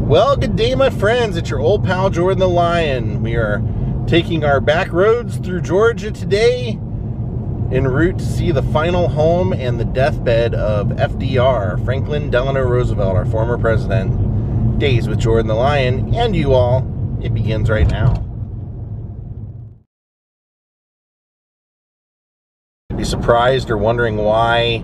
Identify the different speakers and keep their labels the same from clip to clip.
Speaker 1: Well, good day, my friends. It's your old pal Jordan the Lion. We are taking our back roads through Georgia today en route to see the final home and the deathbed of FDR, Franklin Delano Roosevelt, our former president. Daze with Jordan the Lion and you all. It begins right now. Be surprised or wondering why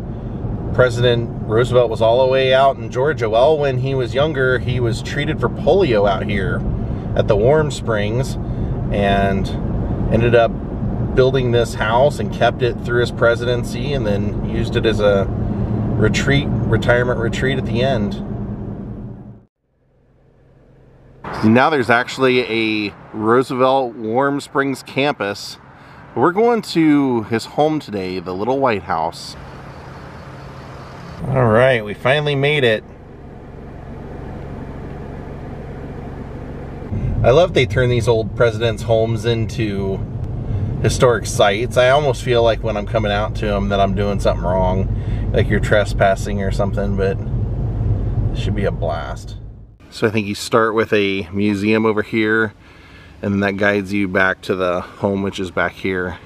Speaker 1: President Roosevelt was all the way out in Georgia. Well, when he was younger, he was treated for polio out here at the Warm Springs and ended up building this house and kept it through his presidency and then used it as a retirement retreat at the end. So now there's actually a Roosevelt Warm Springs campus. We're going to his home today, the Little White House. All right, we finally made it. I love they turn these old presidents' homes into historic sites. I almost feel like when I'm coming out to them that I'm doing something wrong, like you're trespassing or something, but it should be a blast. So I think you start with a museum over here, and then that guides you back to the home, which is back here.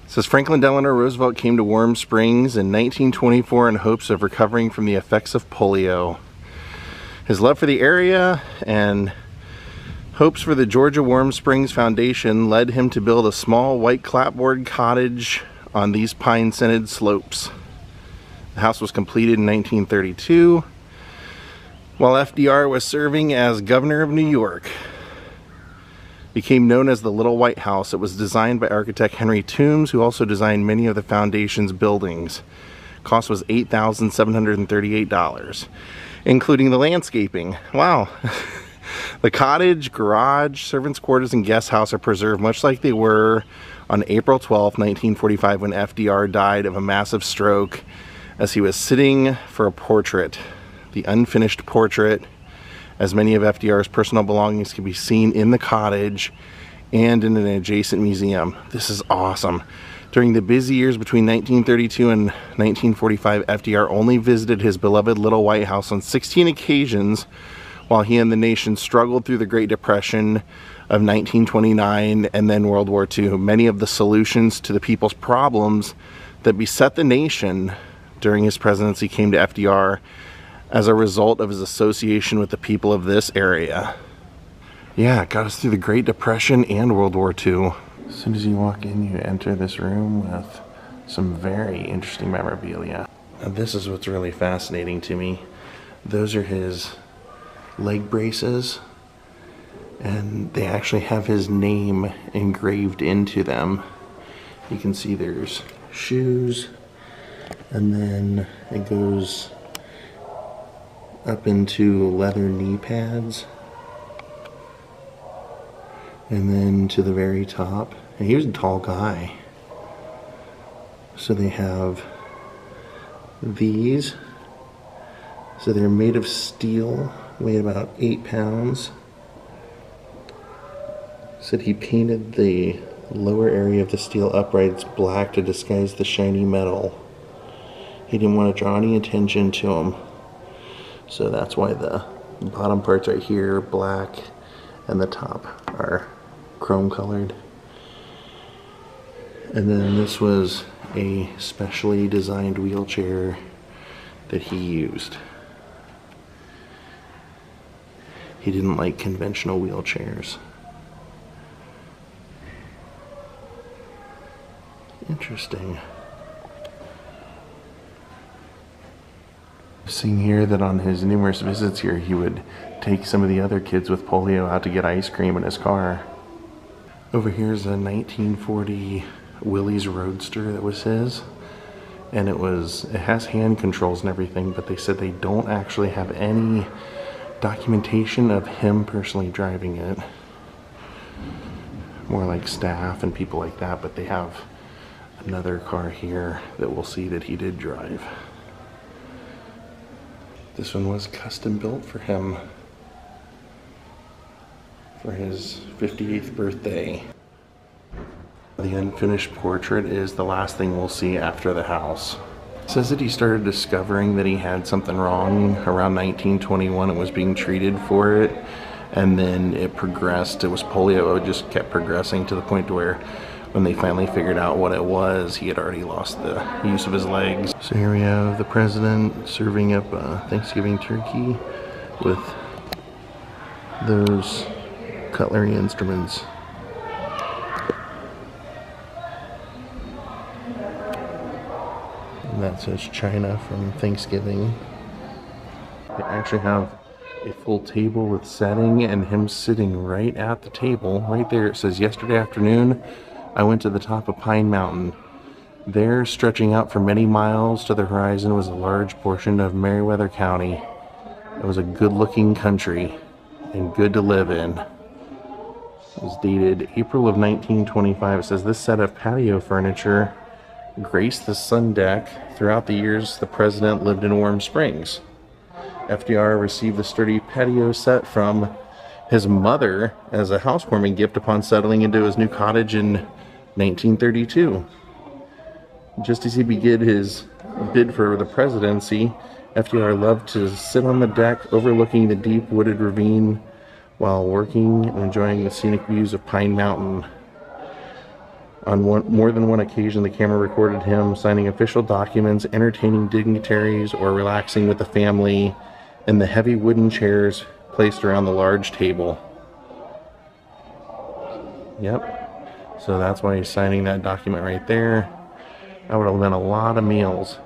Speaker 1: It says Franklin Delano Roosevelt came to Warm Springs in 1924 in hopes of recovering from the effects of polio. His love for the area and hopes for the Georgia Warm Springs Foundation led him to build a small white clapboard cottage on these pine-scented slopes. The house was completed in 1932 while FDR was serving as governor of New York. Became known as the Little White House. It was designed by architect Henry Toombs, who also designed many of the foundation's buildings. Cost was $8,738, including the landscaping. Wow. The cottage, garage, servants' quarters, and guest house are preserved much like they were on April 12, 1945, when FDR died of a massive stroke as he was sitting for a portrait. The unfinished portrait, as many of FDR's personal belongings, can be seen in the cottage and in an adjacent museum. This is awesome. During the busy years between 1932 and 1945, FDR only visited his beloved Little White House on 16 occasions while he and the nation struggled through the Great Depression of 1929 and then World War II. Many of the solutions to the people's problems that beset the nation during his presidency came to FDR as a result of his association with the people of this area. Yeah, it got us through the Great Depression and World War II. As soon as you walk in, you enter this room with some very interesting memorabilia. Now, this is what's really fascinating to me. Those are his leg braces, and they actually have his name engraved into them. You can see there's shoes, and then it goes up into leather knee pads, and then to the very top. And he was a tall guy, so they have these. So they're made of steel, weigh about 8 pounds. Said he painted the lower area of the steel uprights black to disguise the shiny metal. He didn't want to draw any attention to them. So that's why the bottom parts right here are black and the top are chrome colored. And then this was a specially designed wheelchair that he used. He didn't like conventional wheelchairs. Interesting. Seeing here that on his numerous visits here, he would take some of the other kids with polio out to get ice cream in his car. Over here is a 1940 Willys Roadster that was his, and it has hand controls and everything, but they said they don't actually have any documentation of him personally driving it. More like staff and people like that, but they have another car here that we'll see that he did drive. This one was custom built for him for his 58th birthday. The unfinished portrait is the last thing we'll see after the house. Says that he started discovering that he had something wrong around 1921 and was being treated for it, and then it progressed. It was polio. It just kept progressing to the point to where when they finally figured out what it was, he had already lost the use of his legs. So here we have the president serving up Thanksgiving turkey with those cutlery instruments. And that says China from Thanksgiving. They actually have a full table with setting and him sitting right at the table. Right there it says, yesterday afternoon I went to the top of Pine Mountain. There, stretching out for many miles to the horizon, was a large portion of Meriwether County. It was a good-looking country and good to live in. It was dated April of 1925. It says this set of patio furniture graced the sun deck throughout the years the president lived in Warm Springs. FDR received the sturdy patio set from his mother as a housewarming gift upon settling into his new cottage in 1932. Just as he began his bid for the presidency, FDR loved to sit on the deck overlooking the deep wooded ravine while working and enjoying the scenic views of Pine Mountain. On more than one occasion, the camera recorded him signing official documents, entertaining dignitaries, or relaxing with the family in the heavy wooden chairs placed around the large table. Yep. So that's why he's signing that document right there. That would have been a lot of meals.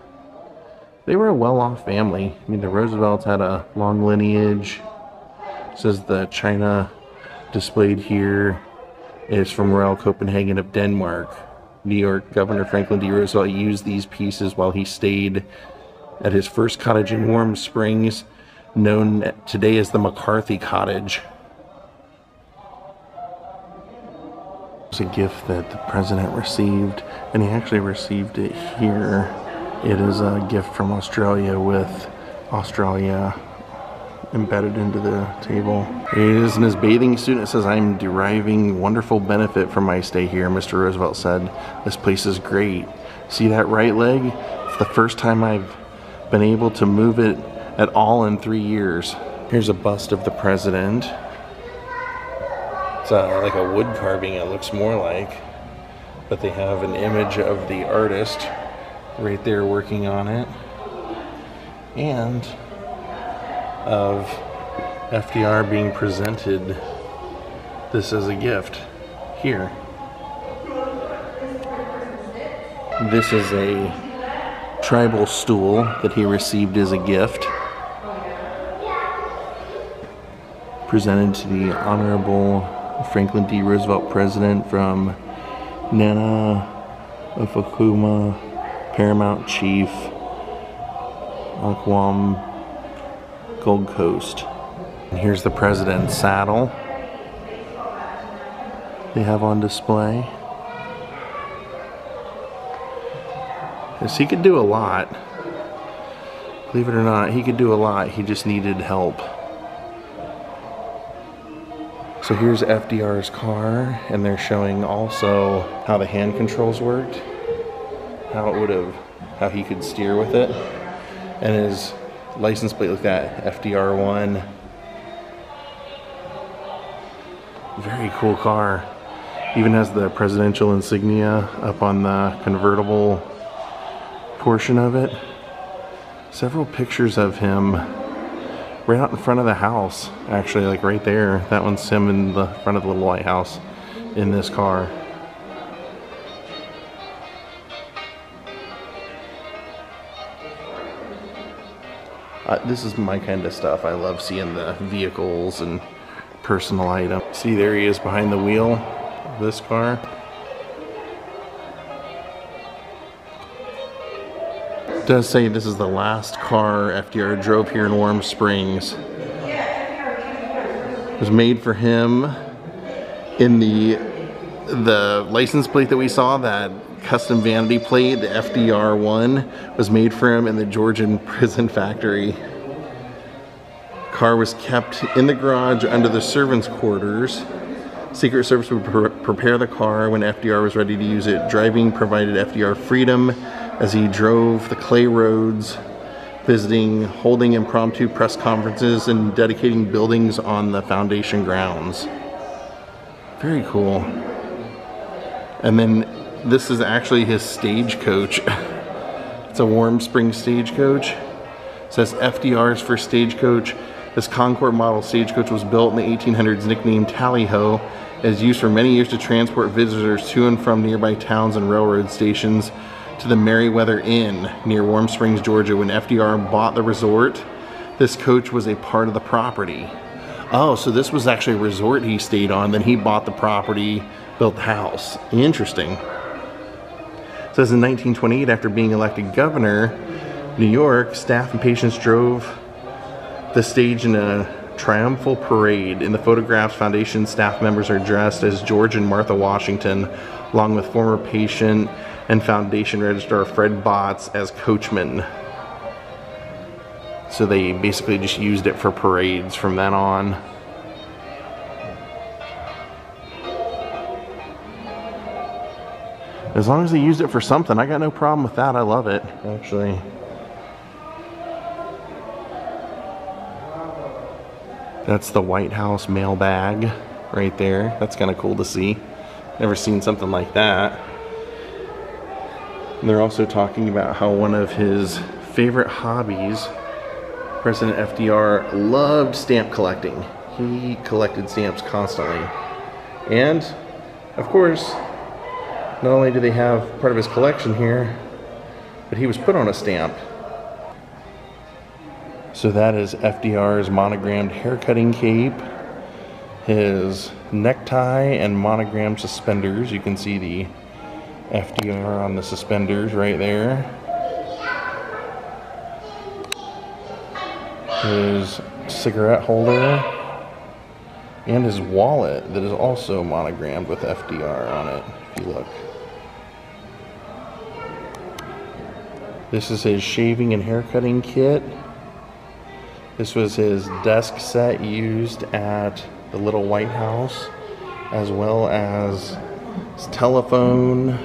Speaker 1: They were a well-off family. I mean, the Roosevelts had a long lineage. It says the china displayed here is from Royal Copenhagen of Denmark. New York Governor Franklin D. Roosevelt used these pieces while he stayed at his first cottage in Warm Springs, known today as the McCarthy Cottage. It's a gift that the president received, and he actually received it here. It is a gift from Australia with Australia embedded into the table. He is in his bathing suit. It says, "I'm deriving wonderful benefit from my stay here," Mr. Roosevelt said. "This place is great. See that right leg? It's the first time I've been able to move it at all in 3 years." Here's a bust of the president. It's like a wood carving, it looks more like. But they have an image of the artist right there working on it. And of FDR being presented this as a gift here. This is a tribal stool that he received as a gift, presented to the Honorable Franklin D. Roosevelt, President, from Nana Ofakuma, Paramount Chief, Aquam, Gold Coast. And here's the president's saddle they have on display. Yes, he could do a lot. Believe it or not, he could do a lot. He just needed help. So here's FDR's car, and they're showing also how the hand controls worked, how he could steer with it, and his license plate, look at that, FDR1. Very cool car. Even has the presidential insignia up on the convertible portion of it. Several pictures of him right out in front of the house, actually, like right there. That one's him in the front of the little White House in this car. This is my kind of stuff. I love seeing the vehicles and personal items. See, there he is behind the wheel of this car. It does say this is the last car FDR drove here in Warm Springs. It was made for him in the license plate that we saw, that custom vanity plate, the FDR1, was made for him in the Georgian prison factory. Car was kept in the garage under the servants' quarters. Secret Service would prepare the car when FDR was ready to use it. Driving provided FDR freedom, as he drove the clay roads, visiting, holding impromptu press conferences, and dedicating buildings on the foundation grounds. Very cool. And then this is actually his stagecoach. It's a Warm Springs stagecoach. It says FDR's first stagecoach. This Concord model stagecoach was built in the 1800s, nicknamed Tally-Ho, and is used for many years to transport visitors to and from nearby towns and railroad stations to the Meriwether Inn near Warm Springs, Georgia. When FDR bought the resort, this coach was a part of the property. Oh, so this was actually a resort he stayed on, then he bought the property, built the house. Interesting. It says in 1928, after being elected governor of New York, staff and patients drove the stage in a triumphal parade. In the photographs, foundation staff members are dressed as George and Martha Washington, along with former patient and foundation registrar Fred Botts as coachmen. So they basically just used it for parades from then on. As long as they used it for something, I got no problem with that. I love it, actually. That's the White House mailbag right there. That's kind of cool to see. Never seen something like that. And they're also talking about how one of his favorite hobbies, President FDR, loved stamp collecting. He collected stamps constantly. And, of course, not only do they have part of his collection here, but he was put on a stamp. So that is FDR's monogrammed haircutting cape, his necktie and monogrammed suspenders. You can see the FDR on the suspenders right there. His cigarette holder and his wallet that is also monogrammed with FDR on it, if you look. This is his shaving and haircutting kit. This was his desk set used at the Little White House, as well as his telephone,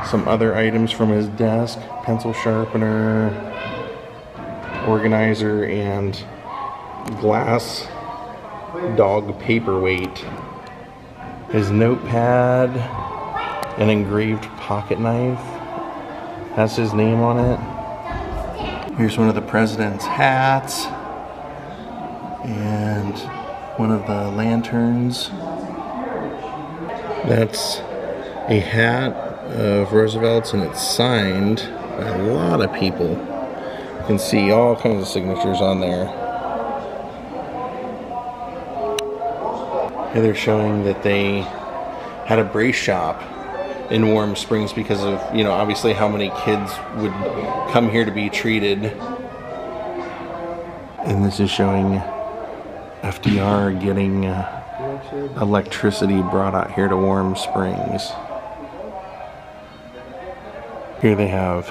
Speaker 1: some other items from his desk, pencil sharpener, organizer, and glass dog paperweight. His notepad, an engraved pocket knife, has his name on it. Here's one of the president's hats and one of the lanterns. That's a hat of Roosevelt's, and it's signed by a lot of people. You can see all kinds of signatures on there. Here they're showing that they had a brace shop in Warm Springs because of, you know, obviously how many kids would come here to be treated. And this is showing FDR getting electricity brought out here to Warm Springs. Here they have,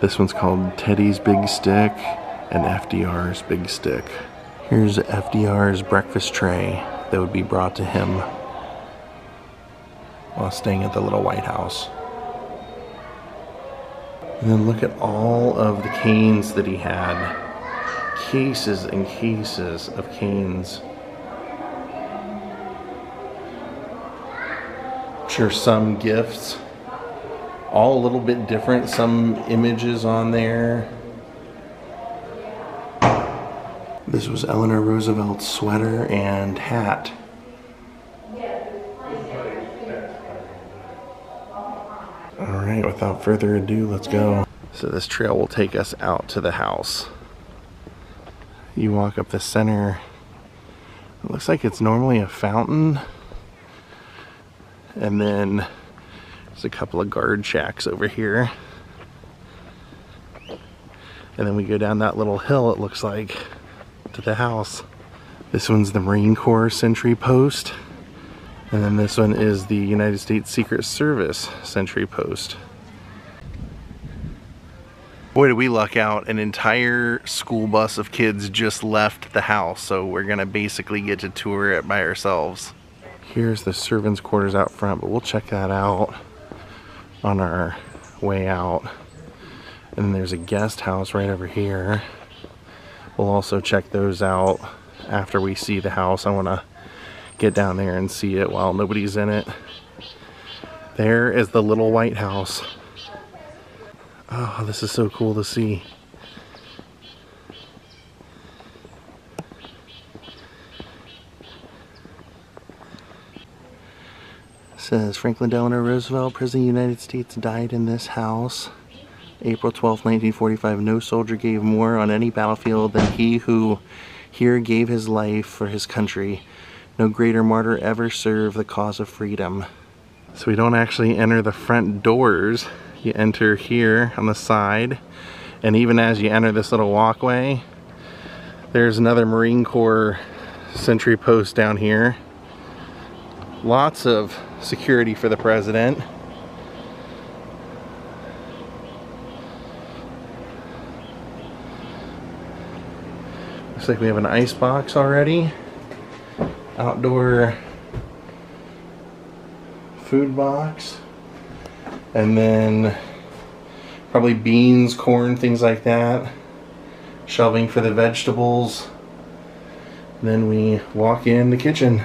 Speaker 1: this one's called Teddy's Big Stick and FDR's Big Stick. Here's FDR's breakfast tray that would be brought to him while staying at the Little White House. And then look at all of the canes that he had. Cases and cases of canes. I'm sure some gifts, all a little bit different, some images on there. This was Eleanor Roosevelt's sweater and hat. Alright, without further ado, let's go. So this trail will take us out to the house. You walk up the center. It looks like it's normally a fountain. And then there's a couple of guard shacks over here. And then we go down that little hill, it looks like, to the house. This one's the Marine Corps sentry post. And then this one is the United States Secret Service sentry post. Boy, did we luck out. An entire school bus of kids just left the house, so we're gonna basically get to tour it by ourselves. Here's the servants' quarters out front, but we'll check that out on our way out. And then there's a guest house right over here. We'll also check those out after we see the house. I want to get down there and see it while nobody's in it. There is the little white house. Oh, this is so cool to see. It says Franklin Delano Roosevelt, President of the United States, died in this house. April 12, 1945, no soldier gave more on any battlefield than he who here gave his life for his country. No greater martyr ever served the cause of freedom. So we don't actually enter the front doors. You enter here on the side, and even as you enter this little walkway, there's another Marine Corps sentry post down here. Lots of security for the president. Looks like we have an ice box already. Outdoor food box. And then probably beans, corn, things like that. Shelving for the vegetables. And then we walk in the kitchen.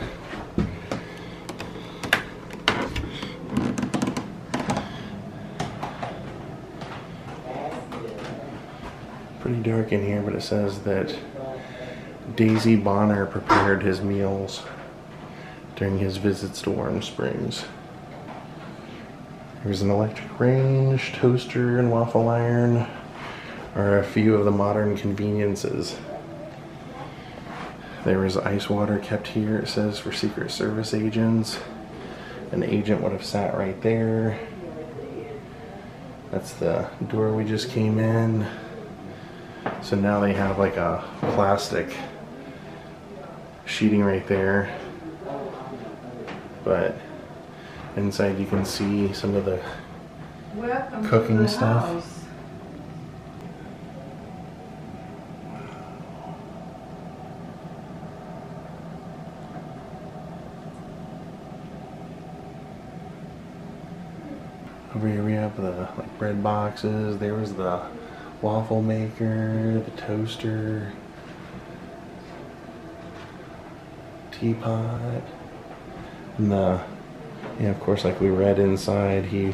Speaker 1: Pretty dark in here, but it says that Daisy Bonner prepared his meals during his visits to Warm Springs. There's an electric range, toaster, and waffle iron are a few of the modern conveniences. There was ice water kept here, it says, for Secret Service agents. An agent would have sat right there. That's the door we just came in. So now they have like a plastic sheeting right there, but inside you can see some of the cooking stuff.
Speaker 2: House.
Speaker 1: Over here we have the like bread boxes. There was the waffle maker, the toaster, teapot, and the, yeah, of course, like we read inside, he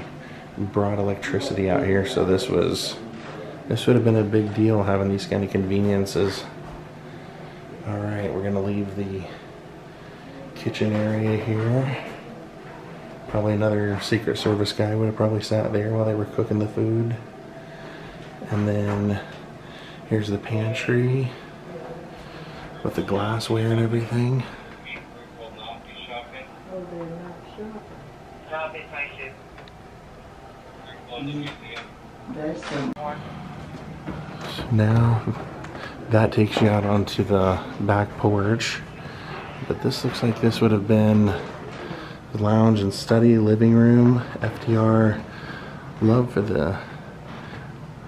Speaker 1: brought electricity out here, so this would have been a big deal having these kind of conveniences. Alright, we're gonna leave the kitchen area here. Probably another Secret Service guy would have probably sat there while they were cooking the food. And then here's the pantry with the glassware and everything.
Speaker 2: There's some more.
Speaker 1: So now that takes you out onto the back porch. But this looks like this would have been the lounge and study, living room. FDR love for the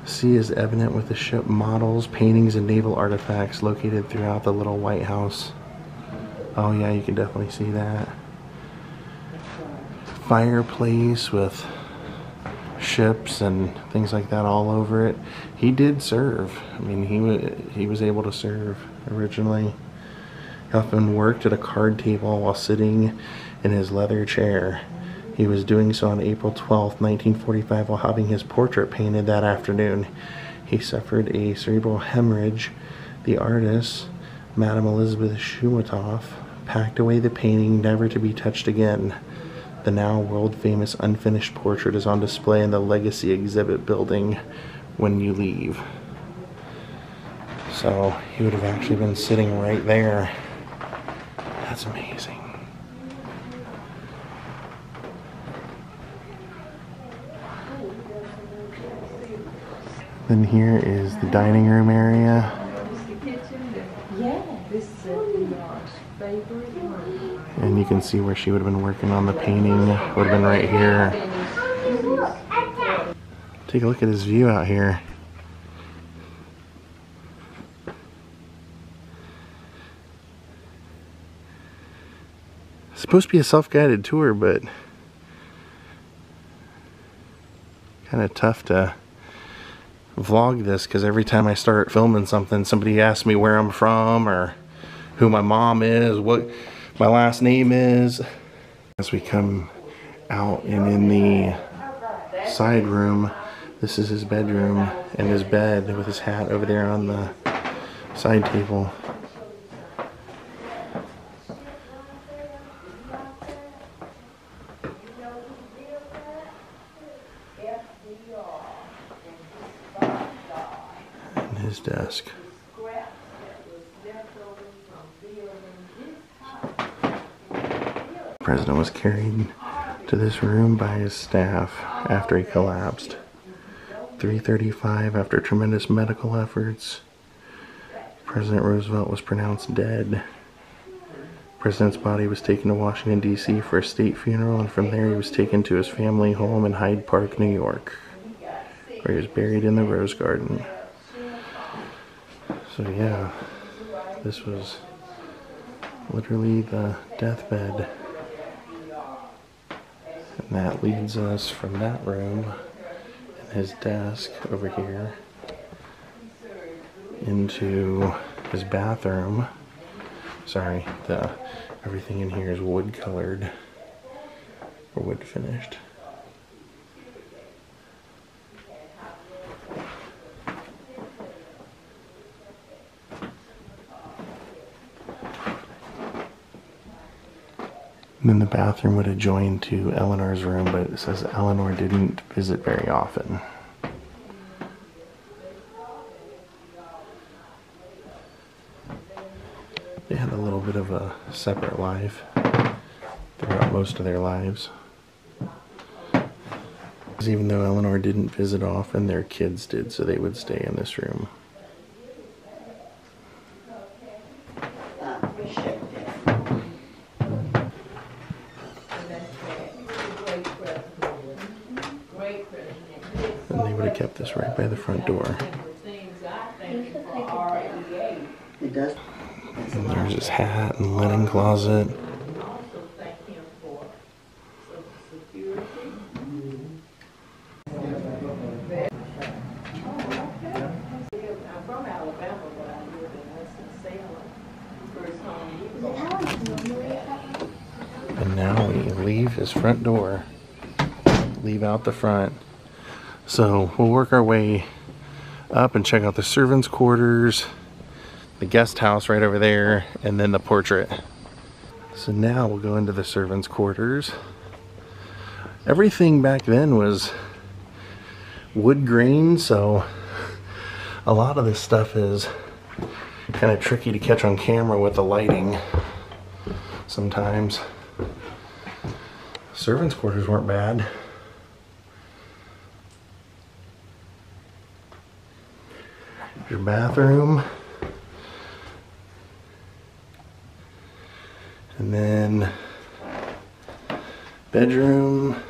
Speaker 1: sea is evident with the ship models, paintings, and naval artifacts located throughout the little White House. Oh yeah, you can definitely see that. Fireplace with ships and things like that all over it. He did serve. I mean, he was able to serve originally. He often worked at a card table while sitting in his leather chair. He was doing so on April 12, 1945, while having his portrait painted that afternoon. He suffered a cerebral hemorrhage. The artist, Madame Elizabeth Shumatoff, packed away the painting, never to be touched again. The now world-famous unfinished portrait is on display in the Legacy Exhibit building when you leave. So he would have actually been sitting right there. That's amazing. Then here is the dining room area. And you can see where she would have been working on the painting. Would have been right here. Take a look at his view out here. It's supposed to be a self-guided tour, but kind of tough to vlog this because every time I start filming something, somebody asks me where I'm from or who my mom is, what my last name is. As we come out and in the side room, this is his bedroom and his bed with his hat over there on the side table. And his desk. The president was carried to this room by his staff after he collapsed. 3:35, after tremendous medical efforts, President Roosevelt was pronounced dead. The president's body was taken to Washington, D.C. for a state funeral, and from there he was taken to his family home in Hyde Park, New York, where he was buried in the Rose Garden. So yeah, this was literally the deathbed. And that leads us from that room and his desk over here into his bathroom. Sorry, everything in here is wood colored or wood finished. And then the bathroom would adjoin to Eleanor's room, but it says Eleanor didn't visit very often. They had a little bit of a separate life throughout most of their lives. Even though Eleanor didn't visit often, their kids did, so they would stay in this room. And they would have kept this right by the front door.
Speaker 2: It does.
Speaker 1: And there's his hat and linen closet. And now we leave his front door, leave out the front. So we'll work our way up and check out the servants' quarters, the guest house right over there, and then the portrait. So now we'll go into the servants' quarters. Everything back then was wood grain, so a lot of this stuff is kind of tricky to catch on camera with the lighting sometimes. Servants' quarters weren't bad. Your bathroom. And then bedroom.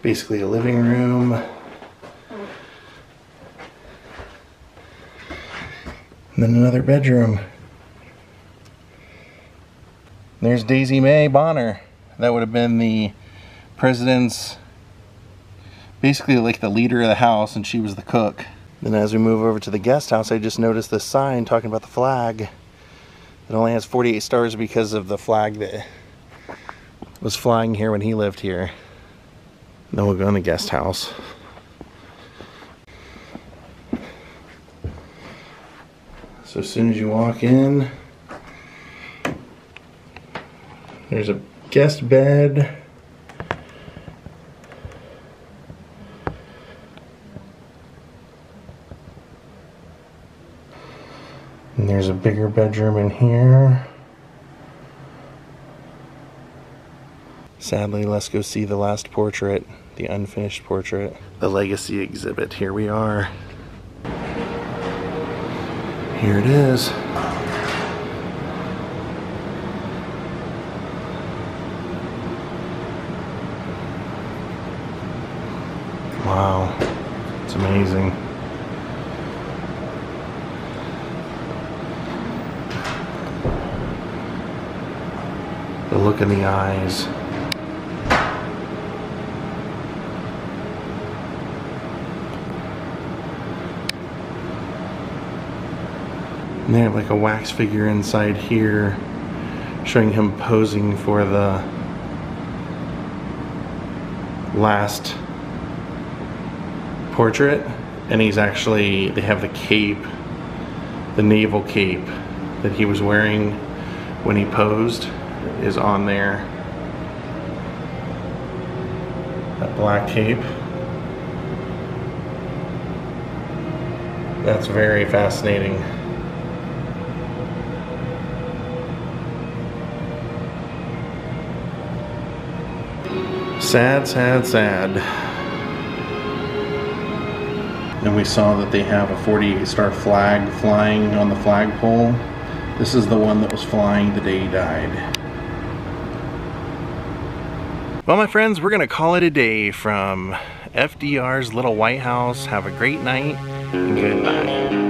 Speaker 1: Basically a living room. And then another bedroom. There's Daisy Mae Bonner. That would have been the president's, basically like the leader of the house, and she was the cook. Then as we move over to the guest house, I just noticed this sign talking about the flag. It only has 48 stars because of the flag that was flying here when he lived here. Then we'll go in the guest house. So as soon as you walk in, there's a guest bed. And there's a bigger bedroom in here. Sadly, let's go see the last portrait, the unfinished portrait. The legacy exhibit, here we are. Here it is. Wow, it's amazing. look in the eyes. And they have like a wax figure inside here showing him posing for the last portrait. And he's actually, they have the cape, the naval cape that he was wearing when he posed is on there. That black cape. That's very fascinating. Sad, sad, sad. And we saw that they have a 48-star flag flying on the flagpole. This is the one that was flying the day he died. Well, my friends, we're gonna call it a day from FDR's little White House. Have a great night and good night.